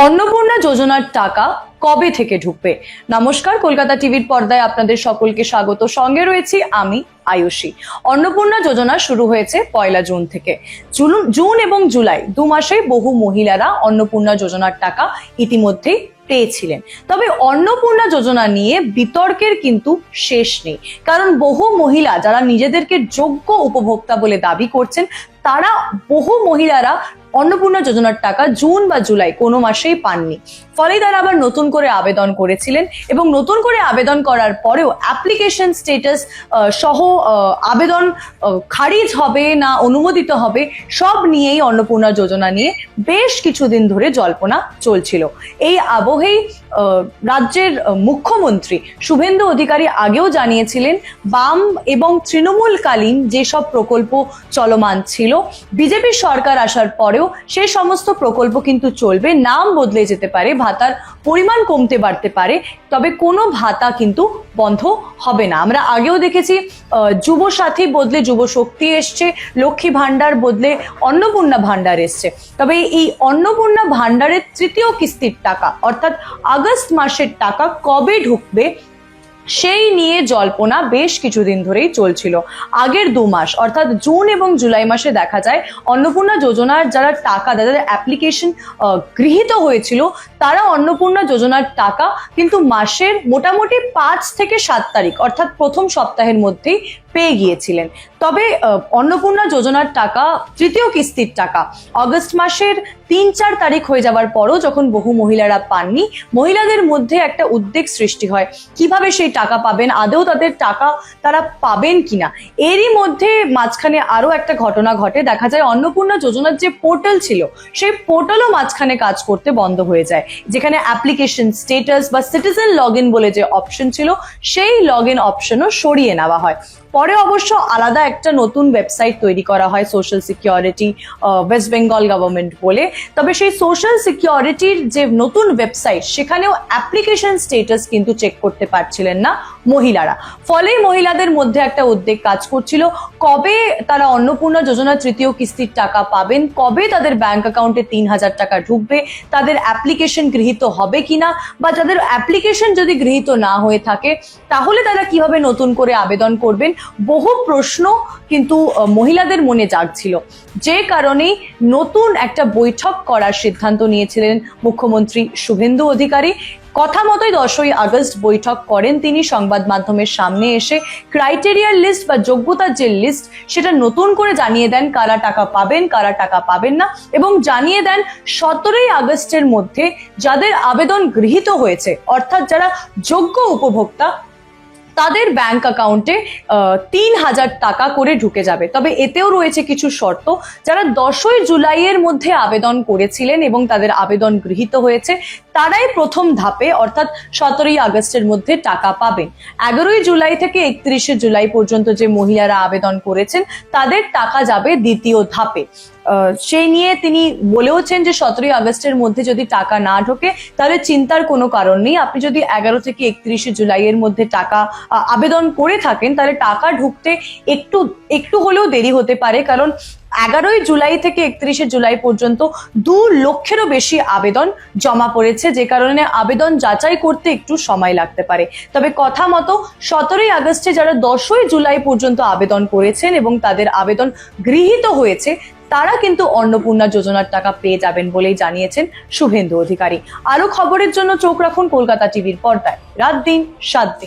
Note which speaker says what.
Speaker 1: অন্নপূর্ণা যোজনার টাকা কবে থেকে ঢুকবে? নমস্কার, কলকাতা টিভির পর্দায় আপনাদের সকলকে স্বাগত। সঙ্গে রয়েছি আমি আয়ুষী। অন্নপূর্ণা যোজনা শুরু হয়েছে 1 জুন থেকে। জুন এবং জুলাই 2 মাসে বহু মহিলারা অন্নপূর্ণা যোজনার টাকা ইতিমধ্যেই পেয়েছিলেন। তবে অন্নপূর্ণা যোজনা নিয়ে বিতর্কের কিন্তু শেষ নেই, কারণ বহু মহিলা যারা নিজেদেরকে যোগ্য উপভোক্তা বলে দাবি করছেন, তারা বহু মহিলারা অন্নপূর্ণা যোজনার টাকা জুন বা জুলাই কোনো মাসেই পাননি। ফলে তারা আবার নতুন করে আবেদন করেছিলেন এবং নতুন করে আবেদন করার পরেও অ্যাপ্লিকেশন স্ট্যাটাস সহ আবেদন খারিজ হবে না অনুমোদিত হবে, সব নিয়েই অন্নপূর্ণা যোজনা নিয়ে বেশ কিছুদিন ধরে জল্পনা চলছিল। এই আবহেই রাজ্যের মুখ্যমন্ত্রী শুভেন্দু অধিকারী আগেও জানিয়েছিলেন, বাম এবং তৃণমূলকালীন যেসব প্রকল্প চলমান ছিল, বিজেপি সরকার আসার পরেও সেই সমস্ত প্রকল্প কিন্তু চলবে। নাম বদলে যেতে পারে, ভাতার পরিমাণ কমতে বাড়তে পারে, তবে কোনো ভাতা কিন্তু বন্ধ হবে না। আমরা আগেও দেখেছি যুব সাথী বদলে যুব শক্তি এসছে, লক্ষ্মী ভান্ডার বদলে অন্নপূর্ণা ভান্ডার এসছে। তবে এই অন্নপূর্ণা ভান্ডারের তৃতীয় কিস্তির টাকা অর্থাৎ আগস্ট মাসের টাকা কবে ঢুকবে সেই নিয়ে জল্পনা বেশ কিছুদিন ধরেই চলছিল। আগের 2 মাস অর্থাৎ জুন এবং জুলাই মাসে দেখা যায় অন্নপূর্ণা যোজনার যারা টাকা, যাদের অ্যাপ্লিকেশন গৃহীত হয়েছিল, তারা অন্নপূর্ণা যোজনার টাকা কিন্তু মাসের মোটামুটি 5 থেকে 7 তারিখ অর্থাৎ প্রথম সপ্তাহের মধ্যেই পেয়ে গিয়েছিলেন। তবে অন্নপূর্ণা যোজনার টাকা তৃতীয় কিস্তির টাকা অগস্ট মাসের 3-4 তারিখ হয়ে যাওয়ার পরও যখন বহু মহিলারা পাননি, মহিলাদের মধ্যে একটা উদ্বেগ সৃষ্টি হয়, কিভাবে সেই টাকা পাবেন, আদৌ তাদের টাকা তারা পাবেন কিনা। এরই মধ্যে মাঝখানে আরো একটা ঘটনা ঘটে। দেখা যায় অন্নপূর্ণা যোজনার যে পোর্টাল ছিল, সেই পোর্টালও মাঝখানে কাজ করতে বন্ধ হয়ে যায়, যেখানে অ্যাপ্লিকেশন স্ট্যাটাস বা সিটিজেন লগ ইন বলে যে অপশন ছিল, সেই লগ ইন অপশনও সরিয়ে নেওয়া হয়। পরে অবশ্য আলাদা একটা নতুন ওয়েবসাইট তৈরি করা হয়, social security West Bengal government বলে। তবে সেই সোশ্যাল সিকিউরিটির যে নতুন ওয়েবসাইট, সেখানেও অ্যাপ্লিকেশন স্ট্যাটাস কিন্তু চেক করতে পারছিলেন না মহিলারা। ফলে মহিলাদের মধ্যে একটা উদ্বেগ কাজ করছিল, কবে তারা অন্নপূর্ণা যোজনার তৃতীয় কিস্তির টাকা পাবেন, কবে তাদের ব্যাংক অ্যাকাউন্টে 3,000 টাকা ঢুকবে, তাদের অ্যাপ্লিকেশন গৃহীত হবে কিনা, বা যাদের অ্যাপ্লিকেশন যদি গৃহীত না হয়ে থাকে তাহলে তারা কিভাবে নতুন করে আবেদন করবেন। বহু প্রশ্ন কিন্তু মহিলাদের মনে জাগছিল, যে কারণেই নতুন একটা বৈঠক করার সিদ্ধান্ত নিয়েছিলেন মুখ্যমন্ত্রী শুভেন্দু অধিকারী। কথা মতোই 10ই আগস্ট বৈঠক করেন তিনি। সংবাদ মাধ্যমের সামনে এসে ক্রাইটেরিয়ার লিস্ট বা যোগ্যতার যে লিস্ট, সেটা নতুন করে জানিয়ে দেন কারা টাকা পাবেন, কারা টাকা পাবেন না, এবং জানিয়ে দেন 17ই আগস্টের মধ্যে যাদের আবেদন গৃহীত হয়েছে অর্থাৎ যারা যোগ্য উপভোক্তা, তাদের ব্যাংক অ্যাকাউন্টে 3,000 টাকা করে ঢুকে যাবে। তবে এতেও রয়েছে কিছু শর্ত। যারা 10ই জুলাইয়ের মধ্যে আবেদন করেছিলেন এবং তাদের আবেদন গৃহীত হয়েছে, তারাই প্রথম ধাপে অর্থাৎ 17ই আগস্টের মধ্যে টাকা পাবেন। 11ই জুলাই থেকে 31শে জুলাই পর্যন্ত যে মহিলারা আবেদন করেছেন, তাদের টাকা যাবে দ্বিতীয় ধাপে। সেই নিয়ে তিনি বলেওছেন যে 17ই আগস্টের মধ্যে যদি টাকা না ঢোকে তাহলে চিন্তার কোনো কারণ নেই। আপনি যদি 11 থেকে 31শে জুলাইয়ের মধ্যে টাকা আবেদন করে থাকেন, তাহলে টাকা ঢুকতে একটু হলেও দেরি হতে পারে, কারণ 11ই জুলাই থেকে 31শে জুলাই পর্যন্ত 2 লক্ষেরও বেশি আবেদন জমা পড়েছে, যে কারণে আবেদন যাচাই করতে একটু সময় লাগতে পারে। তবে কথা মতো 17ই আগস্টে যারা 10ই জুলাই পর্যন্ত আবেদন করেছেন এবং তাদের আবেদন গৃহীত হয়েছে, তারা কিন্তু অন্নপূর্ণা যোজনার টাকা পেয়ে যাবেন বলেই জানিয়েছেন শুভেন্দু অধিকারী। আরো খবরের জন্য চোখ রাখুন কলকাতা টিভির পর্দায়। রাত দিন 7 দিন।